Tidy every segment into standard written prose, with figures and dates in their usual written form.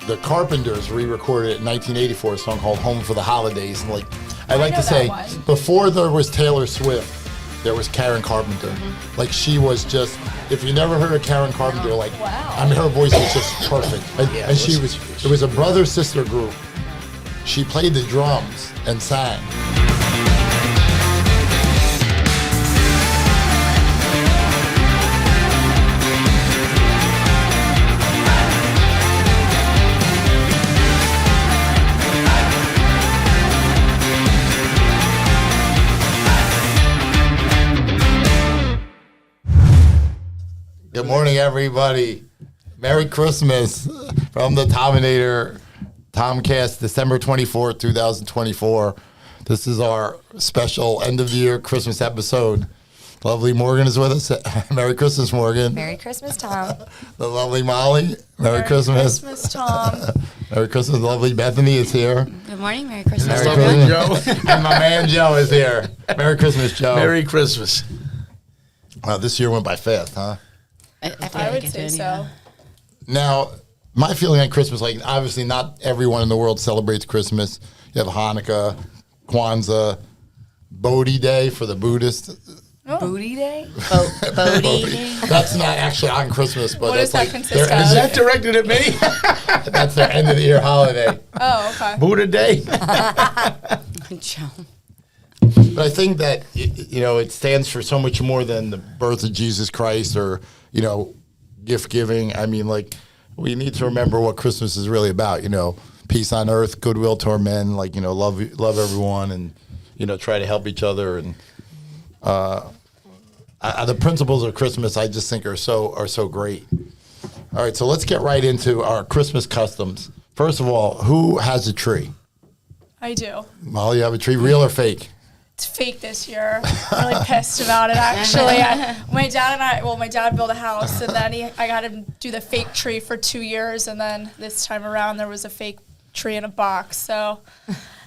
the Carpenters re-recorded it in 1984, a song called "Home for the Holidays." And like, I like to say, before there was Taylor Swift, there was Karen Carpenter. Mm-hmm. Like, she was just, if you never heard of Karen Carpenter, like, I mean, her voice was just perfect. And she was, it was a brother-sister group. She played the drums and sang. Good morning, everybody. Merry Christmas from the Tominator TomCast, December 24th, 2024. This is our special end-of-the-year Christmas episode. Lovely Morgan is with us. Merry Christmas, Morgan. Merry Christmas, Tom. The lovely Molly. Merry Christmas. Merry Christmas, Tom. Merry Christmas. Lovely Bethany is here. Good morning. Merry Christmas. Merry Christmas. Joe. And my man Joe is here. Merry Christmas, Joe. Merry Christmas. Wow, this year went by fast, huh? I would say so. Now, my feeling on Christmas, like, obviously not everyone in the world celebrates Christmas. You have Hanukkah, Kwanzaa, Bodhi Day for the Buddhists. Oh. Booty Day? Bodhi Day? That's not actually on Christmas, but What that's does that like consist their of? Is end that directed at me? that's their end of the year holiday. Oh, okay. Buddha Day? Joe. But I think that, you know, it stands for so much more than the birth of Jesus Christ or, you know, gift giving. I mean, like, we need to remember what Christmas is really about, you know, peace on earth, goodwill toward men, like, you know, love everyone and, you know, try to help each other. And the principles of Christmas, I just think are so great. All right, so let's get right into our Christmas customs. First of all, who has a tree? I do. Molly, you have a tree, real or fake? It's fake this year. I'm really pissed about it, actually. My dad built a house, and then I got him do the fake tree for 2 years, and then this time around there was a fake tree in a box. So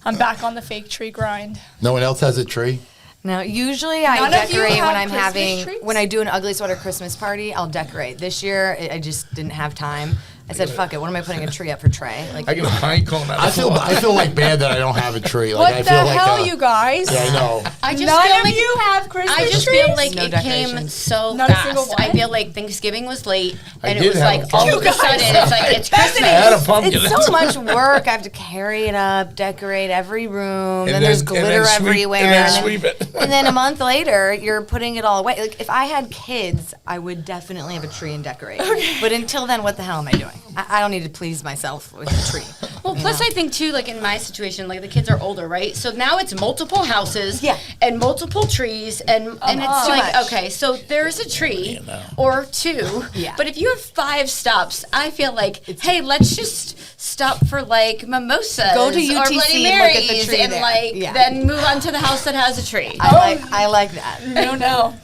I'm back on the fake tree grind. No one else has a tree? No, usually I None of you decorate have when I'm Christmas trees? when I do an ugly sweater Christmas party, I'll decorate. This year, I just didn't have time. I said, fuck it, what am I putting a tree up for Trey? Like, I get a pine cone out of I feel like bad that I don't have a tree. Like, What I the feel hell, like, you guys? Yeah, I know. I just None feel of like you have Christmas I just trees? feel like No it came decorations. so Not a single fast. one? I feel like Thanksgiving was late, and did it was have like a all pumpkin. of a sudden it's like it's I Christmas. had a pumpkin. it's so much work. I have to carry it up, decorate every room, then there's glitter everywhere. And then sweep it. And then a month later, you're putting it all away. Like, if I had kids, I would definitely have a tree and decorate. But until then, what the hell am I doing? I don't need to please myself with a tree. Well, plus I think too, like in my situation, like the kids are older, right? So now it's multiple houses, Yeah. and multiple trees, and it's Too like much. okay, so there's a tree or two, Yeah. but if you have 5 stops, I feel like hey, let's just stop for like mimosas, Go to or UTC Bloody and look at the Marys, tree and there. like Yeah. then move on to the house that has a tree. I like that. No.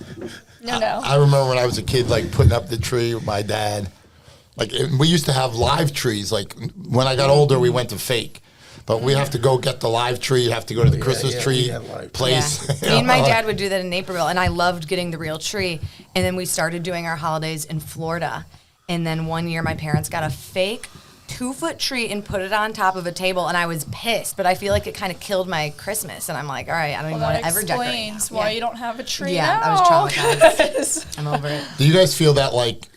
I remember when I was a kid, like, putting up the tree with my dad. Like, we used to have live trees. Like, when I got older, we went to fake. But we have to go get the live tree. You have to go to the Christmas we tree had live. place. Yeah. Me and my dad would do that in Naperville, and I loved getting the real tree. And then we started doing our holidays in Florida. And then one year, my parents got a fake 2-foot tree and put it on top of a table, and I was pissed. But I feel like it kind of killed my Christmas, and I'm like, all right, I don't even want to ever decorate. Explains why you don't have a tree Yeah, now. I was traumatized. I'm over it. Do you guys feel that, like,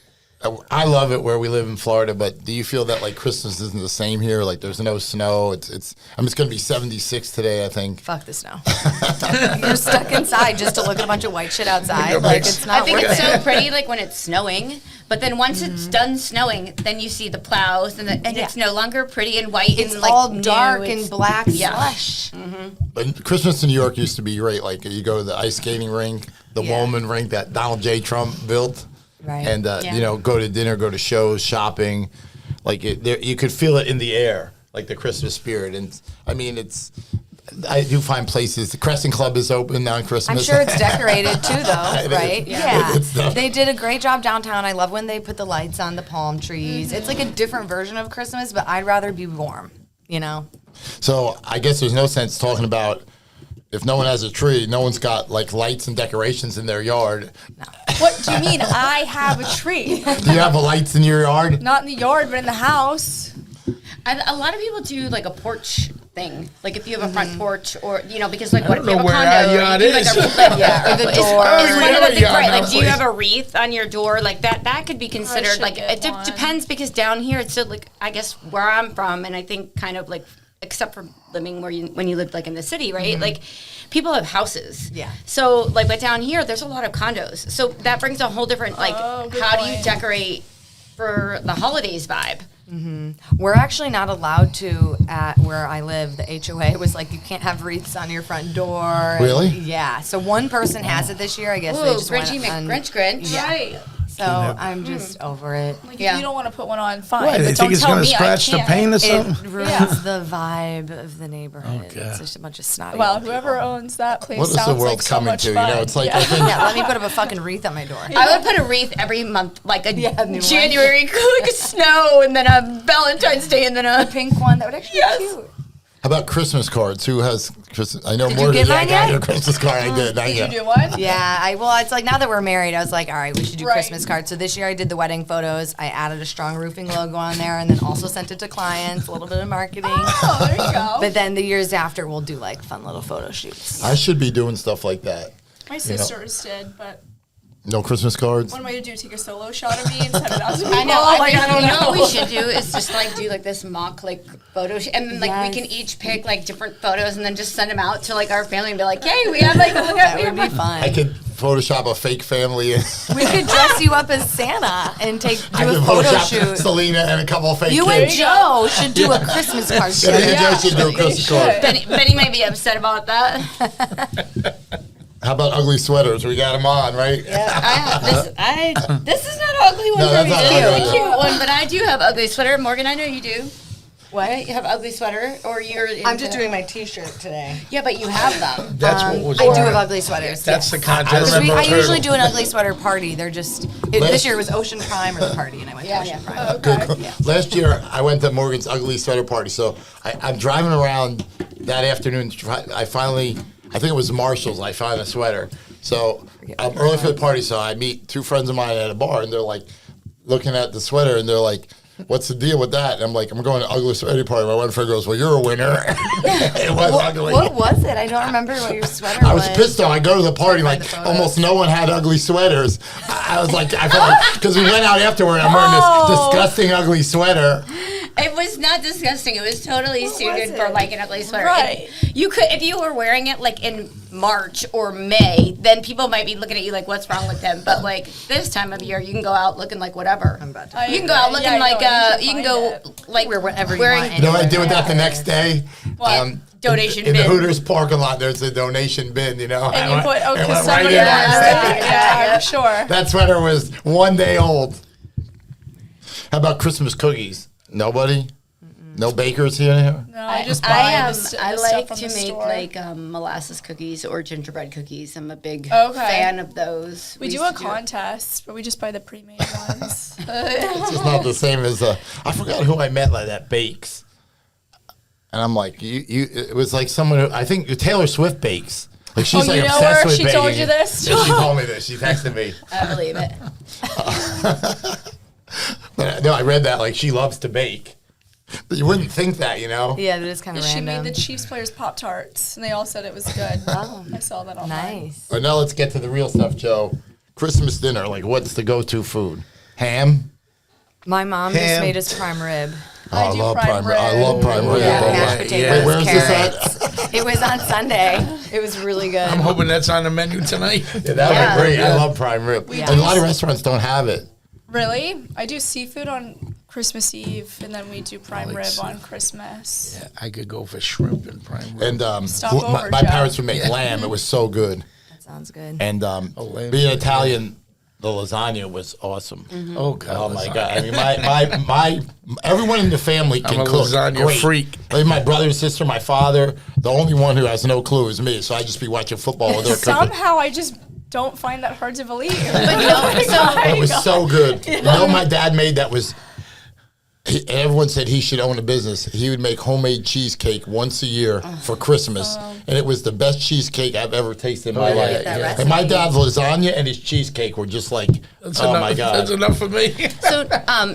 I love it where we live in Florida, but do you feel that, like, Christmas isn't the same here? Like, there's no snow. It's going to be 76 today, I think. Fuck the snow. You're stuck inside just to look at a bunch of white shit outside. Like, it's not I think worth it's it. so pretty, like when it's snowing. But then once it's done snowing, then you see the plows, and it's no longer pretty and white. It's and like all new. dark It's- and black Yeah. slush. But Christmas in New York used to be great. Like, you go to the ice skating rink, the Yeah. Woolman rink that Donald J. Trump built. Right. And, Yeah. you know, go to dinner, go to shows, shopping. Like, you could feel it in the air, like the Christmas spirit. And, I mean, I do find places. The Crescent Club is open on Christmas. I'm sure it's decorated too, though, It is. right? Yeah. It's They did a great job downtown. I love when they put the lights on the palm trees. It's like a different version of Christmas, but I'd rather be warm, you know? So I guess there's no sense talking about if no one has a tree, no one's got like lights and decorations in their yard. What do you mean I have a tree? Do you have lights in your yard? Not in the yard, but in the house. A lot of people do like a porch thing, like if you have a front porch, or because like I what don't if you know have a where condo? our yard you do, like, is. Or the door. Is we one have of a the things, yard right? in our Like, do you place. have a wreath on your door? Like that could be considered should like get it one. depends, because down here it's still like, I guess where I'm from, and I think kind of like, except for living when you lived like in the city, right? Like people have houses. Yeah. So like, but down here there's a lot of condos. So that brings a whole different like, good how do you point. decorate for the holidays vibe? We're actually not allowed to at where I live. The HOA was like, you can't have wreaths on your front door. And- Really? yeah. So one person has it this year. I guess they Ooh, just Grinchy went on- McGrinch. Yeah. Right. So I'm just over it. Like, Yeah. if you don't want to put one on, fine. Why, but they don't think it's tell going to me I scratch the can't. paint or It something? ruins the vibe of the neighborhood. Okay. It's just a bunch of snotty. Well, old whoever people. owns that place What is the sounds world like so coming much to? fun. It's like Yeah. I think Yeah, let me put up a fucking wreath on my door. I would put a wreath every month, like a Yeah, new one. January like snow, and then a Valentine's Day, and then a Pink one that would actually Yes. be cute. How about Christmas cards? Who has Christmas? I know Did more you than get I mine got yet? your Christmas card. I did. Did you do one? Yeah, well, it's like now that we're married, I was like, all right, we should do Right. Christmas cards. So this year I did the wedding photos. I added a strong roofing logo on there, and then also sent it to clients, a little bit of marketing. Oh, there you go. But then the years after, we'll do like fun little photo shoots. I should be doing stuff like that. My sisters did, but No Christmas cards. what am I gonna do? Take a solo shot of me and send it out to people? I know. Like, I don't You know what know. we should do is just like do like this mock like photo, and then like we can Yes. each pick like different photos, and then just send them out to like our family and be like, "Hey, we have like look at That we would have be like, fun. I could Photoshop a fake family. We could dress you up as Santa and do I a could photo Photoshop shoot. Selena and a couple of fake You and kids. Joe should do a Christmas card shoot. Yeah, Yeah. Joe should do a Christmas card. Benny might be upset about that. How about ugly sweaters? We got them on, right? This is not an ugly one No, for that's me. not This is ugly. a cute one, but I do have ugly sweater. Morgan, I know you do. What? You have ugly sweater, or you're? I'm just doing my T-shirt today. Yeah, but you have them. That's what was I do have ugly sweaters. That's yes. the contest. I usually do an ugly sweater party. They're just this year was Ocean Prime or the party, and I went to Yeah, Ocean yeah. Prime. Okay. Last year, I went to Morgan's ugly sweater party. So I'm driving around that afternoon. I think it was Marshall's. I found a sweater. So I'm early for the party. So I meet two friends of mine at a bar, and they're like looking at the sweater, and they're like, "What's the deal with that?" And I'm like, "I'm going to ugly sweater party." My one friend goes, "Well, you're a winner." It was ugly. What was it? I don't remember what your sweater I was pissed though. I go to the party, like the photos. almost no one had ugly sweaters. I was like, I felt like, because we went out afterward, I'm wearing this disgusting ugly sweater. It was not disgusting. It was totally suited for it? like an ugly sweater. Right. You could, if you were wearing it like in March or May, then people might be looking at you like, "What's wrong with them?" But like this time of year, you can go out looking like whatever. I'm about to. You can go out looking Yeah, I know, like you you can should go find it. like Wear whatever you wearing want You know what I anywhere. did with that the next day? What? donation in bin. the Hooters parking lot, there's a donation bin, you know. And you put, I went because right somebody in wants there. that. Yeah, I'm sure. That sweater was 1 day old. How about Christmas cookies? Nobody? No bakers here? No, I just buy I the like stuff from to the make store. like molasses cookies or gingerbread cookies. I'm a big Okay. fan of those. We do used a to it. contest, but we just buy the pre-made ones. It's just not the same as I forgot who I met like that bakes. And I'm like, it was like someone who, I think Taylor Swift bakes. Like she's Oh, like you know obsessed her? with She baking. told you this? Yeah, she told me this. She texted me. I believe it. But, no, I read that like she loves to bake. But you wouldn't think that, you know? Yeah, that is kind of She random. made the Chiefs players Pop-Tarts, and they all said it was good. Oh. I saw that online. Nice. But now let's get to the real stuff, Joe. Christmas dinner, like what's the go-to food? Ham? My mom just Ham. made us prime rib. I do love prime rib. I rib. love prime rib. Yeah, Oh, mashed my- potatoes, Wait, where's this carrots. It was on Sunday. It was really good. I'm hoping that's on the menu tonight. Yeah, that would Yeah. be great. I love prime rib. We And a do. lot of restaurants don't have it. Really? I do seafood on Christmas Eve, and then we do prime like rib sea- on Christmas. Yeah, I could go for shrimp and prime rib. And Stop my, over, my Joe. parents would make lamb. It was so good. That sounds good. And lamb. being Italian, the lasagna was awesome. Oh God! Oh my lasagna. god! I mean, my everyone in the family can I'm a cook. lasagna Great. freak. Like my brother and sister, my father. The only one who has no clue is me. So I just be watching football with their cooking. Somehow I just don't find that hard to believe. It was so good. You know, what my dad made that was. Everyone said he should own a business. He would make homemade cheesecake once a year for Christmas, and it was the best cheesecake I've ever tasted in my yeah, life. that And my dad's lasagna and his cheesecake were just like, That's oh enough, my god! That's enough for me. So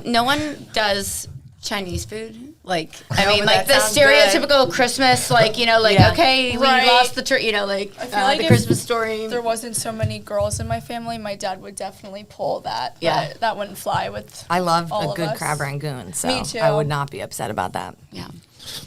no one does Chinese food. Like, I mean, but like the that sounds good. stereotypical Christmas, like, you know, like, Yeah. okay, we Right. lost the tree, you know, like, I feel like the if Christmas story. there wasn't so many girls in my family, my dad would definitely pull that. Yeah. But that wouldn't fly with I love all a of good us. crab rangoon, so Me too. I would not be upset about that. Yeah.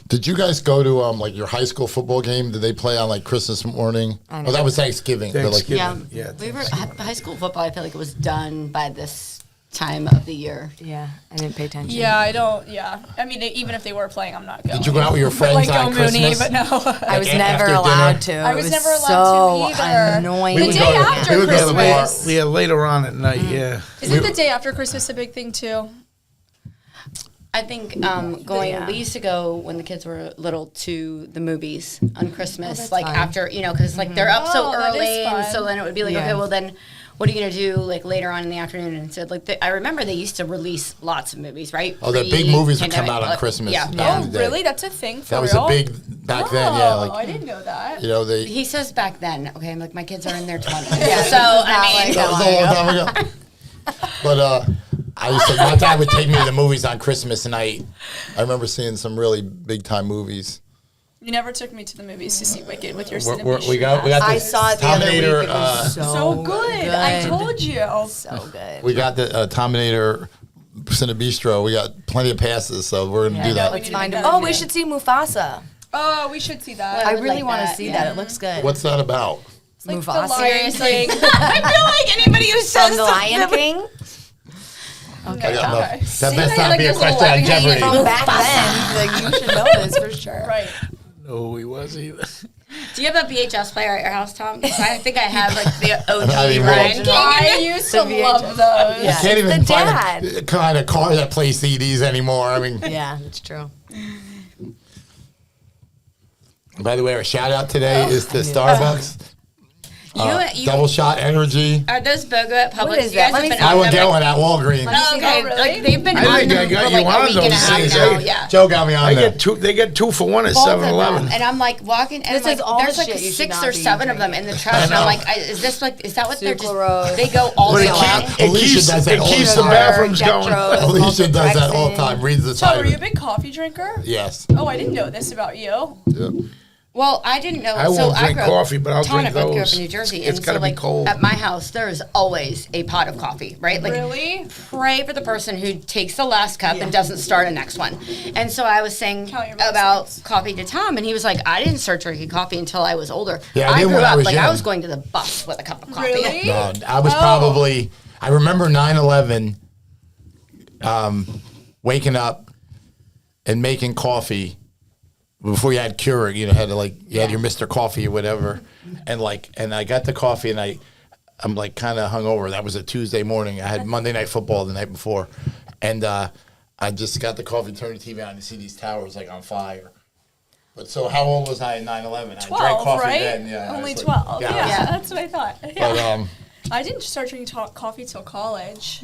Did you guys go to like your high school football game? Did they play on like Christmas morning? I Oh, that was Thanksgiving. They're like- Thanksgiving. Yeah. Yeah, We were, high school football, I feel like it was done by this time of the year. Yeah, I didn't pay attention. Yeah, I don't. Yeah, I mean, even if they were playing, I'm not going. Did you go out with your But, friends like, on go Mooney, Christmas? but no. I was Like, never after allowed dinner? to. I was It never allowed so to either. annoying. The would day go to- after we would go to the bar. Christmas. Yeah, later on at night, yeah. Isn't the day after Christmas a big thing too? I think we used to go when the kids were little to the movies on Christmas, like fun. after, you know, because like they're up so Oh, that is early, and fun. so then it would be like, Yeah. okay, well then, what are you gonna do like later on in the afternoon? And so like I remember they used to release lots of movies, right? Oh, the big movies would come Pre-pandemic, out on like, Christmas. Yeah. back Oh, in the day. really? That's a thing for That was real? a big back then. Yeah, Oh, I like didn't know that. you know they. He says back then, okay, I'm like my kids are in their 20s, Yeah, so this is not I mean, like That was a long time ago. But I used to. My dad would take me to the movies on Christmas night. I remember seeing some really big time movies. You never took me to the movies to see Wicked with your We got the I saw it the other week. Tominator. It was so good. I told you. So good. We got the Tominator Cine Bistro. We got plenty of passes, so we're gonna do that. we Let's need to find make him. that Oh, we should see Mufasa. Oh, we should see that. I would really like want to that, see yeah. that. It looks good. What's that about? It's like Mufasa. the Lion King. I feel like anybody who says From the Lion King? I got no, Okay. that best not like be a this little question on laughing hanging Jeopardy. From back then. Like, you should know this for sure. Right. No, he was either. Do you have a VHS player at your house, Tom? 'Cause I think I have like the Not OG anymore. Lion King. I used to The love VHS. those. Yeah. Can't even the find dad. a kind of car that plays CDs anymore. I mean, Yeah, that's true. by the way, our shout out today is to Starbucks. You Double shot energy. are those BOGO at Publix? What is You guys that? Let have me been see. I on would them, get like- one at Walgreens. Oh, okay. Oh, really? Like they've been I on think I them got for you like on a week and a those half things, now. eh? Yeah. Joe got me on I there. get two. They get 2 for 1 at Both of 7-Eleven. them. And I'm like walking, and This like, is all there's the like shit you should 6 not or be 7 of them in the trash. And I'm like, is that what they're Sucralose. just? They go all But day it long. keeps, Alicia does that it all the keeps the time. bathrooms going. Alicia does that all the time. Reads the Tom, title. are you a big coffee drinker? Yes. Oh, I didn't know this about you. Yep. Well, I didn't know. I so won't drink grew up- coffee, but I'll Tom and drink I both grew up those. in New Jersey, It's and gotta so be like cold. at my house, there is always a pot of coffee, right? Like, Really? pray for the person who takes the last cup and doesn't start a next one. And so I was saying Count your about blessings. coffee to Tom, and he was like, I didn't start drinking coffee until I was older. Yeah, I I did grew when I up was like I young. was going to the bus with a cup of coffee. Really? No, I was probably. I remember 9/11, waking up and making coffee before you had Keurig. You know, had to you had your Mr. Coffee or whatever, and I got the coffee and I'm like kind of hungover. That was a Tuesday morning. I had Monday Night Football the night before, and I just got the coffee, turned the TV on, and see these towers like on fire. But so, how old was I in 9/11? I 12, drank coffee right? then. Yeah, I Only was 12. I Yeah, was- that's what I thought. Yeah. But I didn't start drinking coffee till college.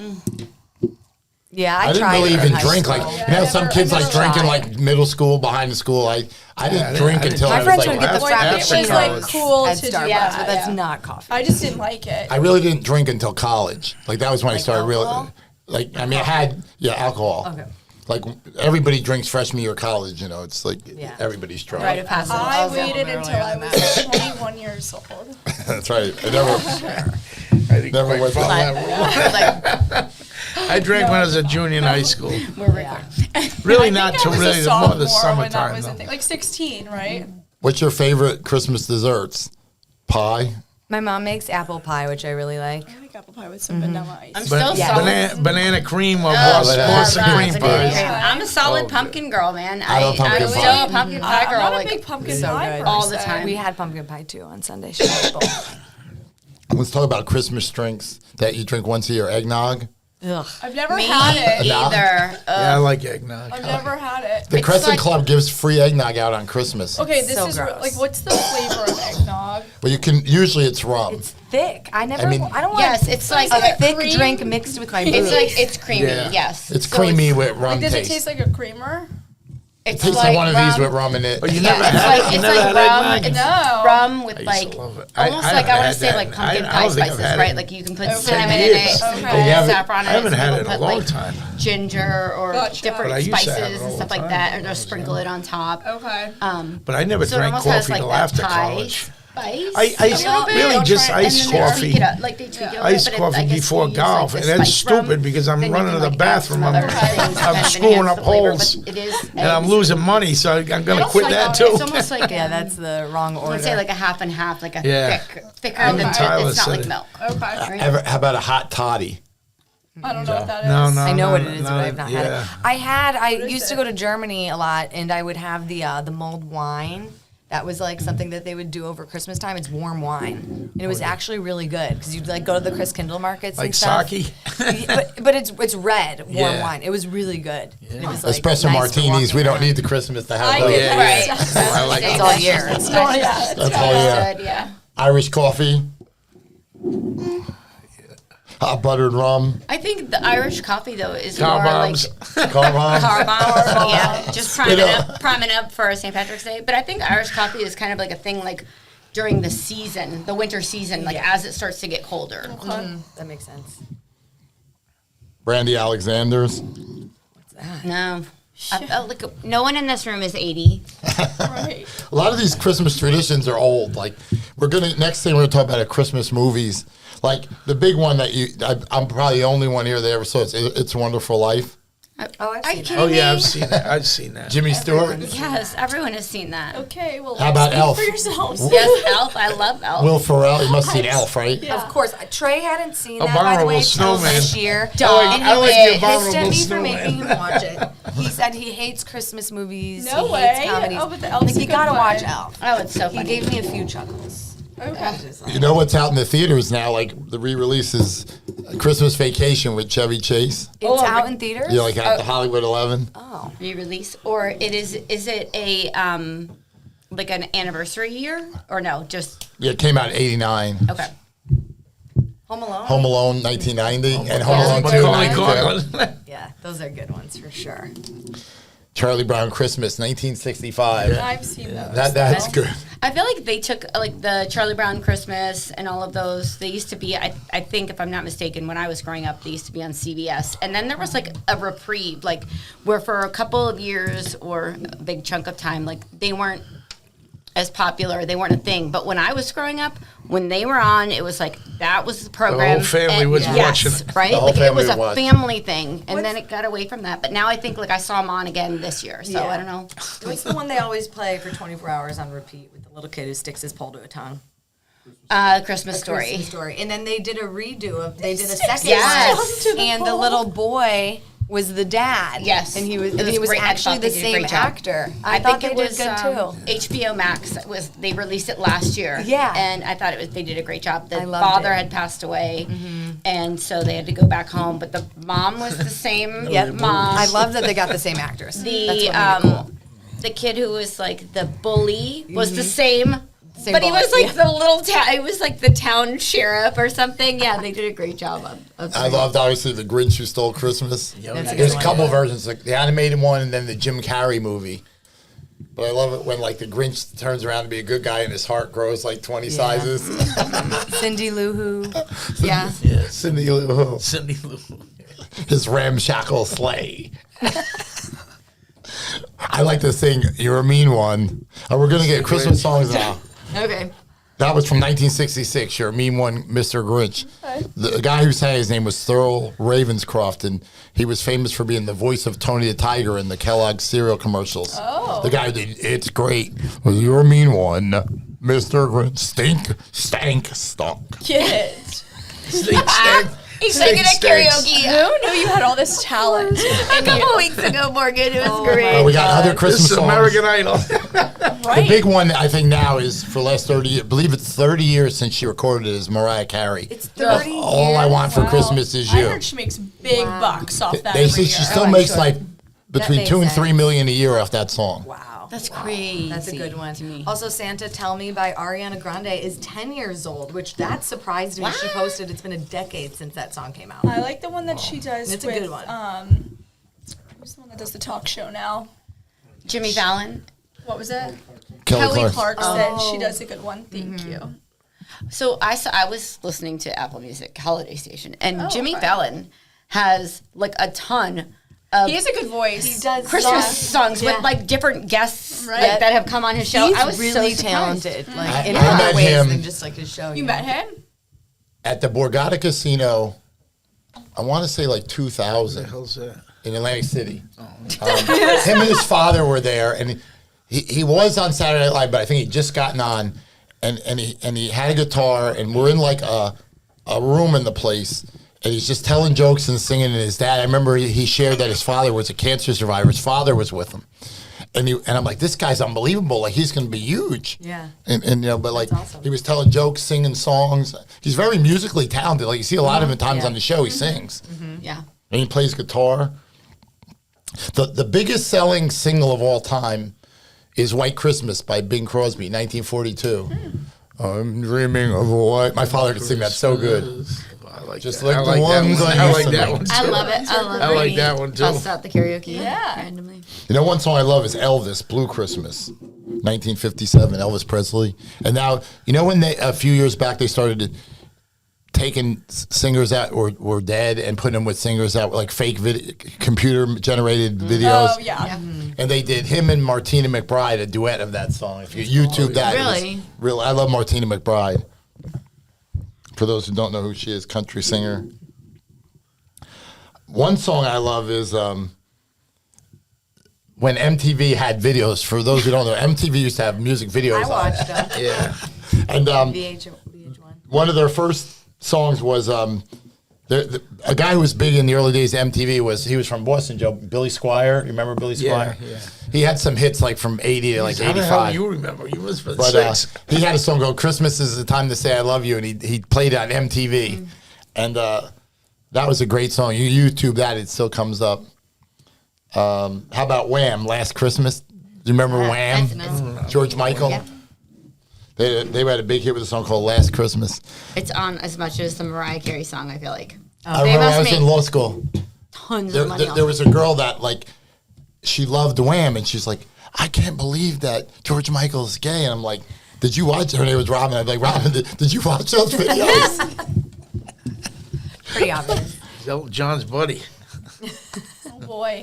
Yeah, I didn't tried really it in even high drink. school. Like Yeah, you know, I some never- kids I like never drinking tried. like middle school, behind the school. I didn't drink I didn't until try I My was friends like. would get the Like, it frappuccino was like cool at to do Starbucks, that. but that's Yeah. not coffee. I just didn't like it. I really didn't drink until college. Like that was when I started alcohol? really. Like I mean, I had alcohol. Okay. Like everybody drinks freshman year of college. You know, it's like Yeah. everybody's drunk. Rite of passage. I Also, waited earlier until I than was 21 years old. That's right. I never. I didn't Never quite went follow that that rule. Like, I drank when I was a junior in high school. We're recording. Really I not think I till was really a the more sophomore the when that summertime was a though. thing. Like 16, right? What's your favorite Christmas desserts? Pie. my mom makes apple pie, which I really like. I like apple pie with some vanilla ice. I'm still Yeah. solid. Banana cream or banana Boston cream. cream Banana pies. cream. I'm a solid Oh, pumpkin girl, man. I love pumpkin I'm pie. still a pumpkin pie I'm girl. not a Like, big pumpkin So pie good. all the person. time. We had pumpkin pie too on Sunday. She made both. Let's talk about Christmas drinks that you drink once a year. Eggnog. Ugh. I've never me had it. either. Yeah, I like eggnog. I've never had it. The It's Crescent like- Club gives free eggnog out on Christmas. Okay, this So is gross. like, what's the flavor of eggnog? Well, you can usually it's rum. It's thick. I never. I mean- I don't want Yes, it's like a thick cream? drink mixed with my it's booze. like it's creamy. Yeah. Yes. It's So creamy it's- with rum Like, does taste. it taste like a creamer? It tastes like one of these with rum in it. Oh, you Yeah, never it's had like it? You it's never like had rum. eggnog? It's No. rum with I used like to love it. almost I like I haven't want had to say that. like pumpkin I pie don't think I've spices, had right? it. Like you can put Okay. cinnamon in years. it, some Okay. people You put haven't- saffron I in it, haven't some had people it in a put long like time. ginger or Gotcha. But I different used to have it spices all and the stuff like time that, when or I just was sprinkle it on top. Okay. But I never So it drank almost has coffee like till that after Thai college. spice. I a little bit. really They'll just try- and iced then they tweak coffee. it up, like they tweak it a little Iced bit, but coffee I guess before they use, golf, like, and the that's spice rum. stupid because I'm Then you running can, to the like, add bathroom. some I'm, other things to I'm kind of screwing enhance up the flavor, holes, but it is and I'm eggs. losing money, so I'm going to It's quit like that a- too. It's almost like Yeah, that's the wrong I order. would say like a half and half, like a Yeah. thicker Okay. than Tyler it's not said like it. milk. Okay. How about a hot toddy? I don't know what that is. No, I know no, what it is, no, but I've not had yeah. it. I is used to it? go to Germany a lot, and I would have the mulled wine. That was like something that they would do over Christmas time. It's warm wine, and it was actually really good because you'd like go to the Chris Kindle markets Like and stuff. sake? but it's red warm Yeah. wine. It was really good. It was like Espresso nice for martinis. We walking don't around. need the Christmas to have I those. get Yeah, that. Right. yeah. I like It's it. all year. Oh, yeah. That's all, yeah. Good, yeah. Irish coffee. Hot buttered rum. I think the Irish coffee though is Car more bombs. like Car bombs. car bombs. Yeah, just know. priming up for St. Patrick's Day. But I think Irish coffee is kind of like a thing like during the season, the winter season, like as it starts to get colder. That makes sense. Brandy Alexander's. No. I felt like no one in this room is 80. Right. A lot of these Christmas traditions are old. Like next thing we're gonna talk about are Christmas movies. Like the big one that I'm probably the only one here that ever saw It's a Wonderful Life. Oh, I've Are you seen kidding Oh, yeah, me? I've seen that. I've seen that. Jimmy Stewart. Yes, everyone has seen that. Okay, well, How about speak Elf? for yourselves. Yes, Elf. I love Elf. Will Ferrell. You must have seen Elf, right? Yeah. Of course, Trey hadn't seen that by the way Abominable till this Snowman. year. Dog. And I like he the Abominable pissed at me for Snowman. making him watch it. He said he hates Christmas movies. No he way. hates comedies. Oh, but the Elf's like, a you good gotta one. watch Elf. Oh, it's so He funny. gave me a few chuckles. Okay. You know what's out in the theaters now? Like the re-release is Christmas Vacation with Chevy Chase. It's out in theaters. You know, like at the Hollywood 11. Oh, Re-release, or is it a like an anniversary year, or no? Just Yeah, it came out in '89. okay. Home Alone. Home Alone 1990 and Home Yeah. Alone 2 Macaulay 92. Culkin. Yeah, those are good ones for sure. Charlie Brown Christmas 1965. I've seen those. That's good. I feel like they took like the Charlie Brown Christmas and all of those. They used to be, I think, if I'm not mistaken, when I was growing up, they used to be on CBS. And then there was like a reprieve, like where for a couple of years or a big chunk of time, like they weren't as popular. They weren't a thing. But when I was growing up, when they were on, it was like that was the program. family and- was yes, watching it. right? The whole Like it family was a watched. family thing, and then it got away from that. But now I think like I saw them on again this year. So Yeah. I don't know. What's the one they always play for 24 hours on repeat with the little kid who sticks his pole to a tongue? Christmas Story. Christmas Story. And then they did a redo of. They did a second Yes. one, and the little boy was the dad. Yes. and he was. It And he was great. I actually thought the they did a same great job. actor. I thought they did good too. HBO Max was they released it last year. Yeah. and I thought they did a great job. The I loved father it. had passed away, and so they had to go back home. But the mom was the same. Yep. mom. I love that they got the same actors. That's the what made it cool. the kid who was like the bully was the same. Same but he bully, was like yeah. the little town. He was like the town sheriff or something. Yeah, they did a great job of I loved obviously the Grinch Who Stole Christmas. That's a There's good a couple one. versions, like the animated one and then the Jim Carrey movie. But I love it when like the Grinch turns around to be a good guy and his heart grows like 20 sizes. Cindy Lou Who. Yeah. Cindy Lou, Cindy Lou. his ramshackle sleigh. I like to sing "You're a Mean One." Oh, we're gonna get Christmas songs now. Okay. That was from 1966. You're a mean one, Mr. Grinch. The guy who sang his name was Thurl Ravenscroft, and he was famous for being the voice of Tony the Tiger in the Kellogg's cereal commercials. Oh. The guy who did "It's Great." Well, you're a mean one, Mr. Grinch. Stank, stunk. Kids. Stink, stink. He's singing at Stinks. karaoke Who knew you had all this talent? a couple weeks ago, Morgan. It was great. We got other Christmas This is songs. American Idol. The big one I think now is for the last 30 years. I believe it's 30 years since she recorded it is Mariah Carey. It's 30 All I years. Want for Christmas Is I You. heard she makes big bucks off that. They every say year. she still I'm makes sure. like between makes 2 and sense. 3 million a year off that song. Wow. That's crazy. That's a good one. to me. Also, Santa Tell Me by Ariana Grande is 10 years old, which that surprised me. She posted it's been a decade since that song came out. I like the one that she does It's a with, good one. who's the one that does the talk show now? Jimmy Fallon. What was it? Kelly Clarkson. She does a good one. Thank you. So I was listening to Apple Music Holiday Station, and Jimmy okay. Fallon has like a ton of He has a good voice. He does Christmas songs with like different guests Right. like, that have come on his show. He's I was really so talented, like in I other met ways him- than just like his show. You met him? At the Borgata Casino, I want to say like 2000 the hell's that? in Atlantic City. Him and his father were there, and he was on Saturday Night Live, but I think he'd just gotten on, and he had a guitar, and we're in like a room in the place, and he's just telling jokes and singing. And his dad, I remember he shared that his father was a cancer survivor. His father was with him, and I'm like, this guy's unbelievable. Like he's going to be huge. Yeah. And you know, but like awesome. he was telling jokes, singing songs. He's very musically talented. Like you see a lot of him times Yeah. on the show, he sings. Yeah. And he plays guitar. The biggest selling single of all time is White Christmas by Bing Crosby, 1942. I'm dreaming of a white. My father could sing that so good. I like Just that. like I the like ones that one. I I used like to that like. one too. I love it. I love I like when he that one, too. busts out the karaoke Yeah. randomly. You know, one song I love is Elvis, Blue Christmas, 1957, Elvis Presley. And now, you know, when a few years back they started taking singers that were dead and putting them with singers that were like fake computer-generated videos. Oh, yeah. And they did him and Martina McBride, a duet of that song. If you YouTube that, it was Really? real. I love Martina McBride. For those who don't know who she is, country singer. One song I love is when MTV had videos. For those who don't know, MTV used to have music videos. I watched them. Yeah. And VH1. one of their first songs was a guy who was big in the early days of MTV he was from Boston, Joe, Billy Squire. You remember Billy Squire? Yeah. He had some hits like from 80 to like How the hell 85. you remember? You must have been But 6. he had a song called "Christmas Is the Time to Say I Love You," and he played it on MTV, and that was a great song. You YouTube that, it still comes up. How about Wham? Last Christmas. Do you remember Wham? George Michael. Yeah. They had a big hit with a song called "Last Christmas." It's on as much as the Mariah Carey song, I feel like. I They remember must I was make in law school. tons of money. There was a girl that like she loved Wham, and she's like, I can't believe that George Michael's gay. And I'm like, did you watch? Her name was Robin. I'm like, Robin, did you watch those videos? Pretty obvious. Elton John's buddy. Oh, boy.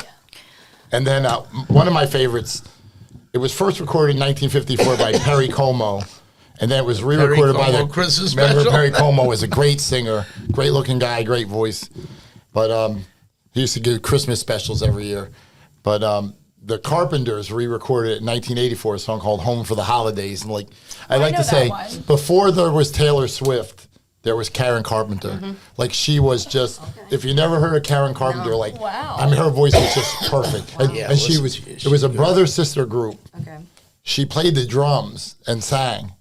And then one of my favorites, it was first recorded in 1954 by Perry Como, and then it was re-recorded by Como Christmas Remember, special. Perry Como was a great singer, great-looking guy, great voice. But he used to give Christmas specials every year. But the Carpenters re-recorded it in 1984, a song called "Home for the Holidays." And like I like know to that say, one. before there was Taylor Swift, there was Karen Carpenter. Like she was just, if you never heard of Karen Carpenter, like Wow. I mean, her voice was just perfect. And, Yeah, and she listen, was, it was a brother-sister group. Okay. She played the drums and sang.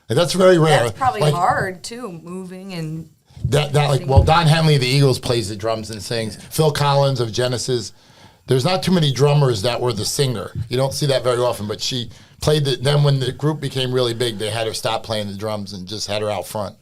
And that's very rare. That's probably Like, hard too, moving and That like well, Don Henley of the Eagles plays the drums and sings. Phil Collins of Genesis. There's not too many drummers that were the singer. You don't see that very often. But she played then when the group became really big, they had her stop playing the drums and just had her out front.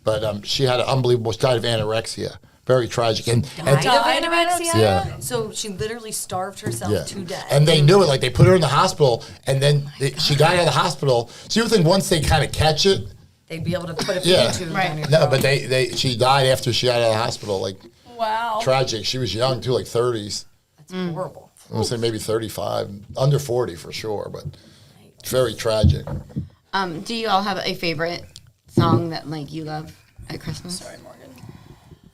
But she had an unbelievable. She died of anorexia. Very tragic. And died of Died of anorexia. Yeah. So she literally starved herself yeah. to death. And they knew it. Like they put her in the hospital, and then she got out of the hospital. So you think once they kind of catch it, they'd be able to put a Yeah. feeding tube Right. down your no. throat. But she died after she got out of the hospital. Like Wow. tragic. She was young too, like 30s. That's horrible. I want to say maybe 35, under 40 for sure, but it's very tragic. Do you all have a favorite song that like you love at Christmas? Sorry, Morgan.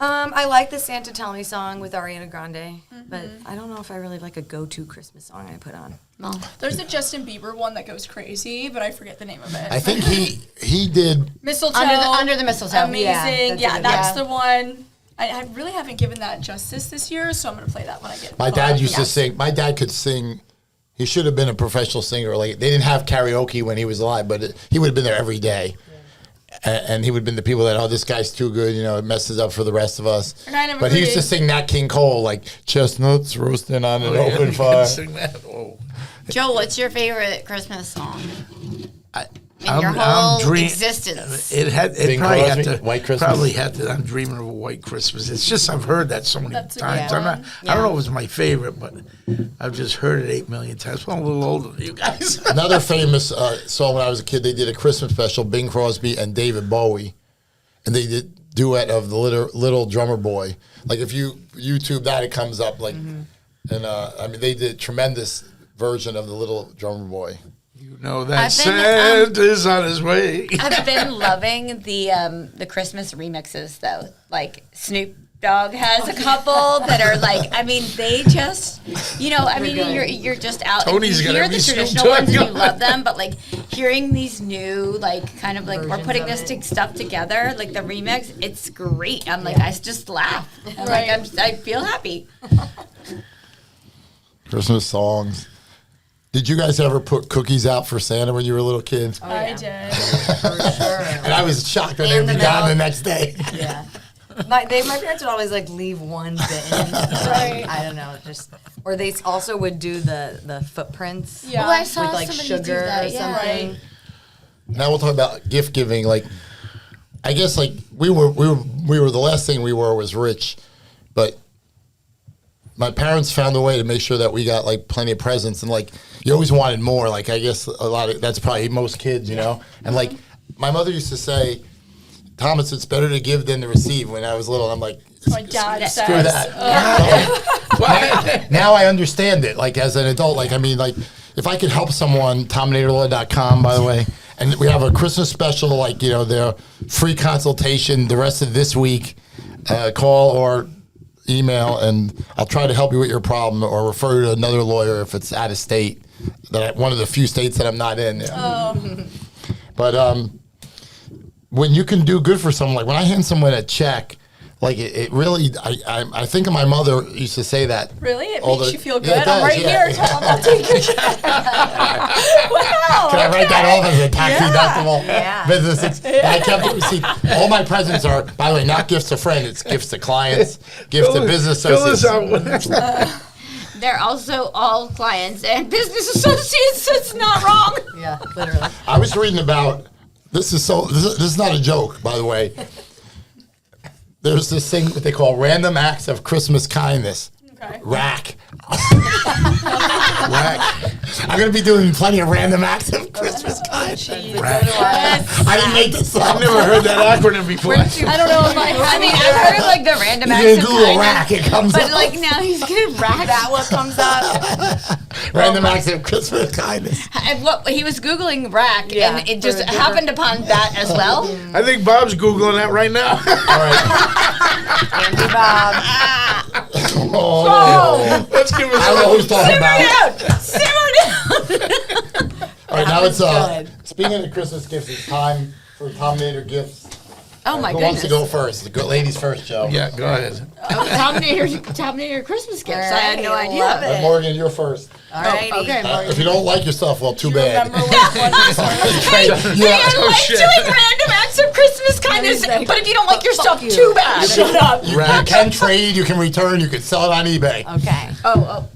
I like the Santa Tell Me song with Ariana Grande, but I don't know if I really like a go-to Christmas song I put on. Well, There's a Justin Bieber one that goes crazy, but I forget the name of it. I think he did. Mistletoe. Under the mistletoe. Amazing. Yeah, Yeah, that's a that's good the one. I really haven't given that justice this year, so I'm going to play that when I get My dad used to Yes. sing. My dad could sing. He should have been a professional singer. Like they didn't have karaoke when he was alive, but he would have been there every day. And he would have been the people that, oh, this guy's too good, you know, it messes up for the rest of us. And I never But he used to agreed. sing Nat King Cole, like chestnuts roasting on an Yeah, open you fire. can sing that. Oh. Joe, what's your favorite Christmas song? in your whole existence. It Bing probably Crosby, had to. White Christmas? Probably had to. I'm dreaming of a white Christmas. It's just I've heard that so many That's a times. good I'm not. one. I don't know if it's my favorite, but I've just heard it 8 million times. Well, I'm a little older than you guys. Another famous song when I was a kid, they did a Christmas special, Bing Crosby and David Bowie, and they did duet of the little drummer boy. Like if you YouTube that, it comes up like, and I mean they did a tremendous version of the little drummer boy. You know that I've been, Santa's on his way. I've been loving the Christmas remixes though. Like Snoop Dogg has a couple that are like, I mean, they just, I mean, you're just out. Tony's you gonna hear be the Snoop traditional Dogg. ones and you love them, but like hearing these new, like kind of like we're Versions putting of this it. stuff together, like the remix, it's great. I'm like, I just laugh. I'm like, I feel happy. Christmas songs. Did you guys ever put cookies out for Santa when you were a little kid? I did. For sure. And I was shocked when they And would the be gone milk. the next day. Yeah. My parents would always like leave one bit in. Right. I don't know, or they also would do the footprints. Yeah. Oh, I saw With like somebody do sugar that, or yeah. something. Now we'll talk about gift giving. Like, I guess like we were the last thing we were was rich, but my parents found a way to make sure that we got like plenty of presents, and like you always wanted more. Like I guess a lot of that's probably most kids, And like my mother used to say, Thomas, it's better to give than to receive. When I was little, I'm like, My dad screw says. that. Now I understand it. Like as an adult, like I mean, like if I could help someone, Tominator.com, by the way, and we have a Christmas special, like their free consultation the rest of this week. Call or email, and I'll try to help you with your problem, or refer you to another lawyer if it's out of state. One of the few states that I'm not in. But when you can do good for someone, like when I hand someone a check, like it really, I think of my mother used to say that. Really? It all makes the- you feel good? Yeah, it I'm does, right yeah. here. Tom, I'll take your check. Wow. Can I write that off as a tax deductible Yeah. business? And I kept the receipt. All my presents are, by the way, not gifts to friends. It's gifts to clients, gifts to business Fill us associates. out with They're also all clients and business associates. So it's not wrong. Yeah, literally. I was reading about this is not a joke, by the way. There's this thing that they call random acts of Christmas kindness. Okay. Rack. I'm gonna be doing plenty of random acts of Christmas kindness. I didn't make this up. I've never heard that acronym before. I don't know if I mean, I've heard like the random You acts can of Google kindness, rack, it comes but up. like now he's gonna rack That what comes up? Random acts of Christmas kindness. And what he was googling rack, Yeah, and it for just a different- happened upon that as well. I think Bob's Googling that right now. All right. Andy Bob. Oh, Let's give us I don't know who's talking about. Simmer down. All right, now it's good. speaking of Christmas gifts, it's time for Tominator gifts. Oh my Who wants to goodness! go first? The good ladies first, Joe. Yeah, go ahead. Tominator Christmas gifts. I had no All right, idea. love it. Morgan, you're first. Alrighty. Okay. If you don't like your stuff, well, too bad. remember which one this was. Hey, I like shit. doing random acts of Christmas kindness, but if you don't like your stuff, you. too bad. Shut up. You can trade, you can return, you can sell it on eBay. Okay.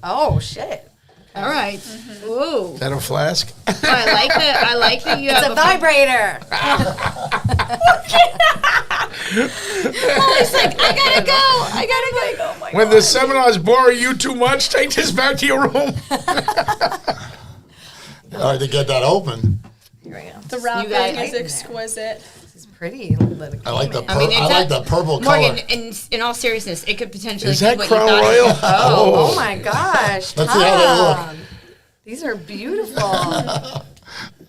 Oh shit. All right. Ooh. Is that a flask? I like that you It's have a vibrator. Molly's like, I gotta go. Oh my When the seminars bore you too much, take this back to your room. All right, to get that open. Here we go. The wrapping guys- is exquisite. This is pretty. I like the I mean, it's I like the purple Morgan, color. in all seriousness, it could potentially Is be that what you Crown thought. Royal? Oh my gosh. Let's see how they look. Tom. These are beautiful.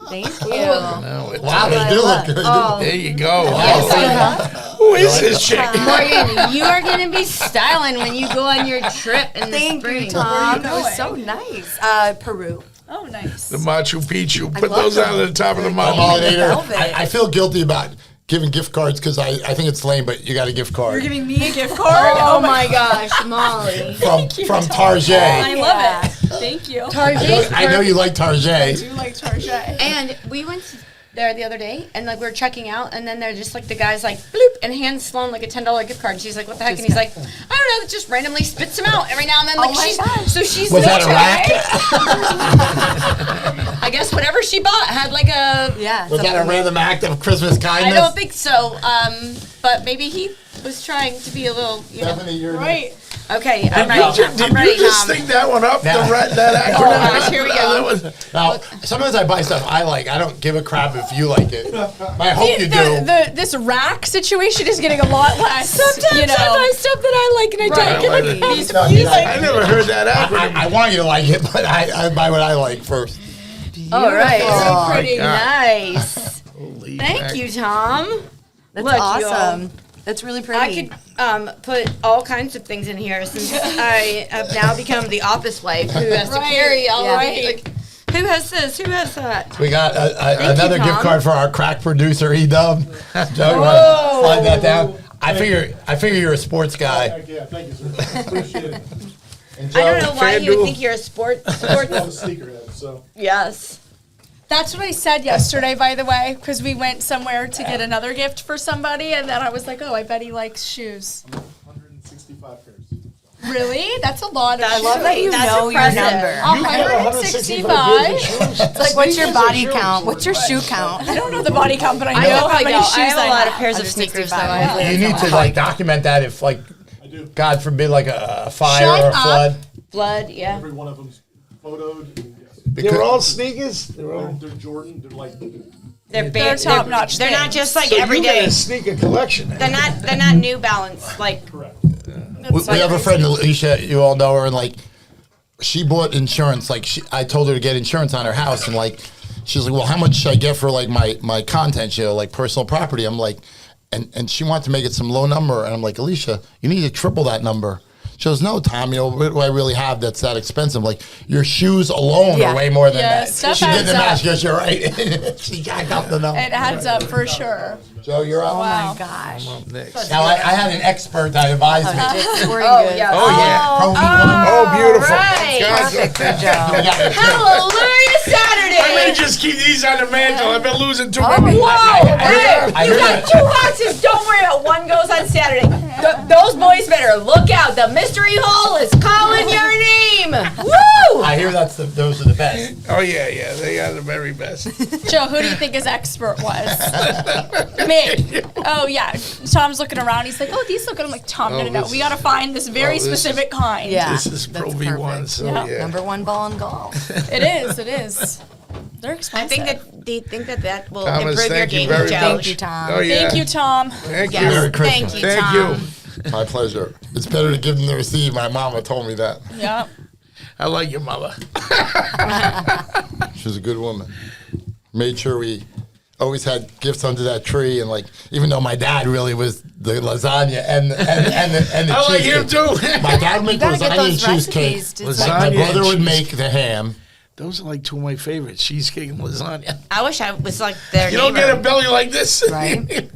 Thank you. No, it's- Wow, they I do look love- good. Oh. There you go. Wow. Who is this chick? Morgan, you are going to be styling when you go on your trip in the Thank spring. you, Tom. That was going? so nice. Peru. Oh, nice. The Machu Picchu. Put love those out them. at the top of the mountain. Tominator. Velvet. I feel guilty about giving gift cards because I think it's lame, but you got a gift card You're giving me a gift card? Oh my gosh, Molly. from Target. I love it. Thank you. Target. I know you like Target. I do like Target. And we went there the other day, and like we were checking out, and then they're just like the guy's like bloop and hands Sloan like a $10 gift card. And she's like, "What the heck?" And he's like, "I don't know." Just randomly spits him out every now and then. Like my she's gosh. so she's Was that a like, rack? I guess whatever she bought had like a. Yeah. Was that a random act of Christmas kindness? I don't think so. But maybe he was trying to be a little. Stephanie, you're Right. Okay, I'm ready. Did I'm ready, you just Tom. think that one up? Yeah. That Oh acronym? gosh, here we go. Now, sometimes I buy stuff I like. I don't give a crap if you like it. I hope you do. This rack situation is getting a lot less. Sometimes I buy stuff that I like and I don't give a these. No, you like- I never heard that acronym. I want you to like it, but I buy what I like first. All right, Oh, pretty my God. nice. Holy Thank heck. you, Tom. That's Look, awesome. That's really pretty. I could put all kinds of things in here since I have now become the office wife who has to carry all Yeah. like, who has this? Who has that? We got you, another gift Tom. card for our crack producer, E-Dub. Joe, you want to slide that down? I figure you're a sports guy. Heck yeah, thank you, sir. Appreciate it. And I don't Joe, know why you would FanDuel. think you're a sports. I'm a sneakerhead, so. Yes. That's what I said yesterday, by the way, because we went somewhere to get another gift for somebody, and then I was like, oh, I bet he likes shoes. 165 pairs. Really? That's a lot of I shoes. love that you That's know impressive. your number. 165. It's like, what's your body count? What's your shoe count? I don't know the body count, but I I know how definitely many don't. shoes I have a lot of have. pairs of Under sneakers 65. though. I have. you need to like document that if like, I do. God forbid, like a fire Shut or a up. flood. Blood, yeah. Every one of them's photoed. And yes. They're all sneakers? They're Jordan. They're like, They're top-notch They're not things. just like So every you got day. a sneaker collection. They're not New Balance like. correct. We have a friend, Alicia, you all know her, and like, she bought insurance. Like, I told her to get insurance on her house, and like, she's like, well, how much should I get for like my content, like personal property? I'm like, and she wanted to make it some low number, and I'm like, Alicia, you need to triple that number. She goes, no, Tom, what do I really have that's that expensive? Like, your shoes alone Yeah. are way more than Yeah, that. stuff She did adds the math. up. She goes, you're right. She jacked up the number. It adds up for sure. Joe, you're up. Oh Wow. my gosh. Next. Now, I had an expert that advised me. Oh, yeah. Oh, yeah. Pro V1. Oh, beautiful. right. God, Perfect for Joe. We got the trick. Hallelujah Saturday. I may just keep these on the mantle. I've been losing too Oh, many. Whoa! I Hey, you heard got that. 2 boxes. Don't worry about one goes on Saturday. Those boys better look out. The mystery hole is calling your name. Woo! I hear those are the best. Oh, yeah, yeah. They are the very best. Joe, who do you think his expert was? Me. Oh, yeah. Tom's looking around. He's like, oh, these look good. I'm like, Tom, no, Oh, no, no. this We got to find this very this is- specific kind. Yeah. This is Pro that's V1, perfect. so Yeah. yeah. Number one ball in golf. It is. It is. They're I expensive. think that they think that will Thomas, improve your thank you game, very Joe. Thank you, Tom. Oh, yeah. Thank you, Tom. Thank Yes, you. Merry thank Christmas. you, Thank Tom. you. My pleasure. It's better to give than to receive. My mama told me that. Yeah. I like your mother. She was a good woman. Made sure we always had gifts under that tree, and like, even though my dad really was the lasagna and the I like him cheesecake. too. My dad would make You gotta get lasagna and those cheesecake. recipes. To Lasagna. My brother would and make the ham. Those are like 2 of my favorites, cheesecake and lasagna. I wish I was like their You don't neighbor. get a belly like this. Right.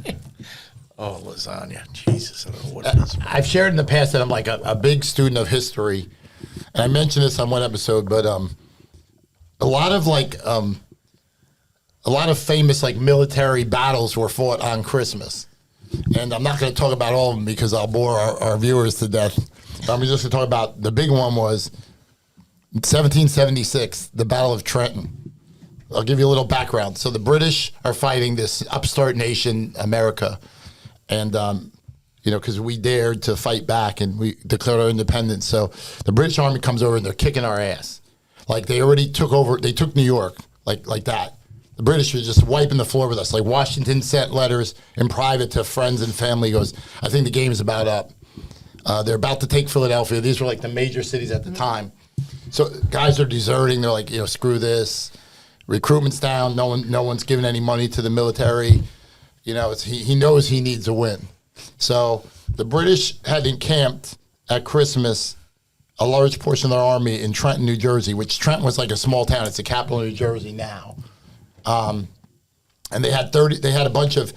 Oh, lasagna. Jesus, I don't know what it is. I've shared in the past that I'm like a big student of history, and I mentioned this on one episode, but a lot of famous like military battles were fought on Christmas, and I'm not going to talk about all of them because I'll bore our viewers to death. I'm just going to talk about the big one was 1776, the Battle of Trenton. I'll give you a little background. So the British are fighting this upstart nation, America, and because we dared to fight back and we declared our independence. So the British Army comes over and they're kicking our ass. Like they already took over. They took New York, like that. The British were just wiping the floor with us. Like Washington sent letters in private to friends and family. He goes, I think the game is about up. They're about to take Philadelphia. These were like the major cities at the time. So guys are deserting. They're like, screw this. Recruitment's down. No one's giving any money to the military. He knows he needs a win. So the British had encamped at Christmas a large portion of their army in Trenton, New Jersey, which Trenton was like a small town. It's the capital of New Jersey now. And they had a bunch of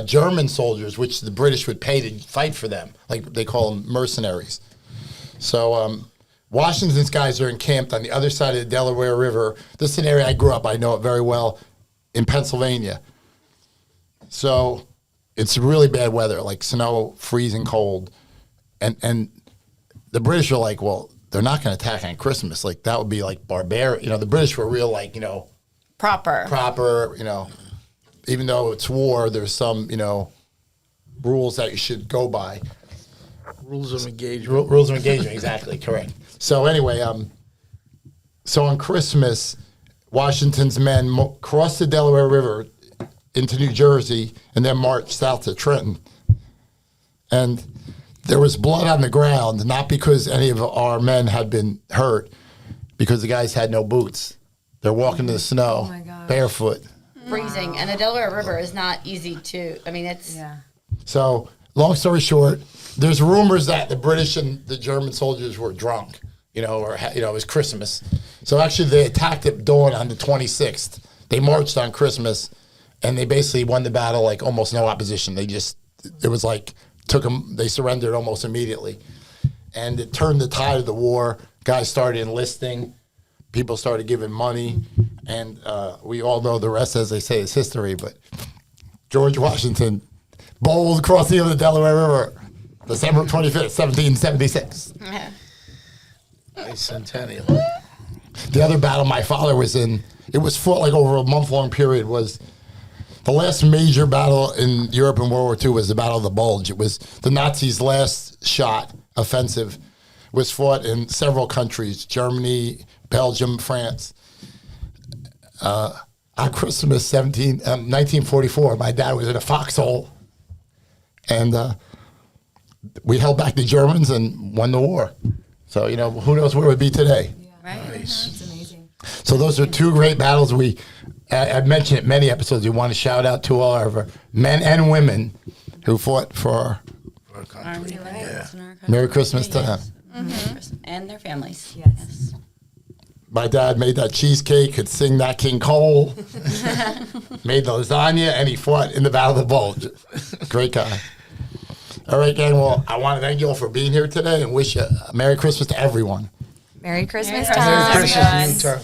German soldiers, which the British would pay to fight for them. Like they call them mercenaries. So Washington's guys are encamped on the other side of the Delaware River. This is an area I grew up. I know it very well, in Pennsylvania. So it's really bad weather, like snow, freezing cold. And the British are like, well, they're not going to attack on Christmas. Like that would be like barbaric. The British were real like, proper. Even though it's war, there's some, rules that you should go by. Rules of engagement. Rules of engagement, exactly, correct. So anyway, so on Christmas, Washington's men crossed the Delaware River into New Jersey and then marched south to Trenton. And there was blood on the ground, not because any of our men had been hurt, because the guys had no boots. They're walking in the snow, barefoot. Freezing. And the Delaware River is not easy to, I mean, it's... Yeah. So, long story short, there's rumors that the British and the German soldiers were drunk, it was Christmas. So actually they attacked at dawn on the 26th. They marched on Christmas, and they basically won the battle like almost no opposition. It was like, they surrendered almost immediately. And it turned the tide of the war. Guys started enlisting. People started giving money. And we all know the rest, as they say, is history. But George Washington bowled across the Delaware River, December 25th, 1776. Centennial. The other battle my father was in, it was fought like over a month-long period, was the last major battle in Europe in World War II was the Battle of the Bulge. It was the Nazis' last shot offensive, was fought in several countries, Germany, Belgium, France. On Christmas 1944, my dad was in a foxhole, and we held back the Germans and won the war. So, who knows where we'd be today. Right. Nice. It's amazing. So those are two great battles. I've mentioned it in many episodes. We want to shout out to all of our men and women who fought for Our country. You're right. Yeah. It's in our country. Merry Christmas to them. And their families. Yes. My dad made that cheesecake, could sing that King Cole, made the lasagna, and he fought in the Battle of the Bulge. Great guy. All right, gang. Well, I want to thank you all for being here today and wish you a Merry Christmas to everyone. Merry Christmas, Merry Tom. Merry Christmas, Utah.